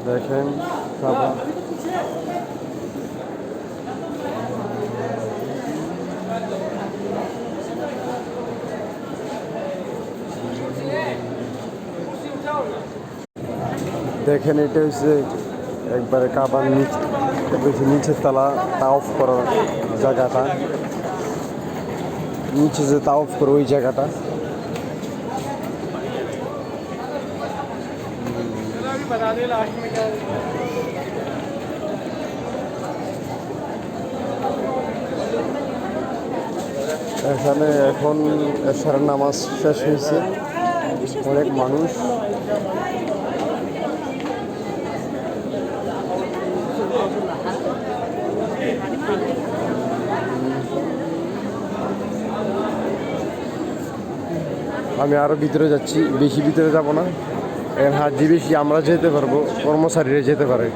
দেখেন কাবা। দেখেন এটা হচ্ছে একবারে কাবার নিচের তলা তাওয়াফ করার জায়গাটা, নিচে যে তাওয়াফ করে ওই জায়গাটা। এখানে এখন এশারের নামাজ শেষ হয়েছে, অনেক মানুষ। আমি আরও ভিতরে যাচ্ছি, বেশি ভিতরে যাব না। হাজি বেশি আমরা যেতে পারবো, কর্মচারীরা যেতে পারে।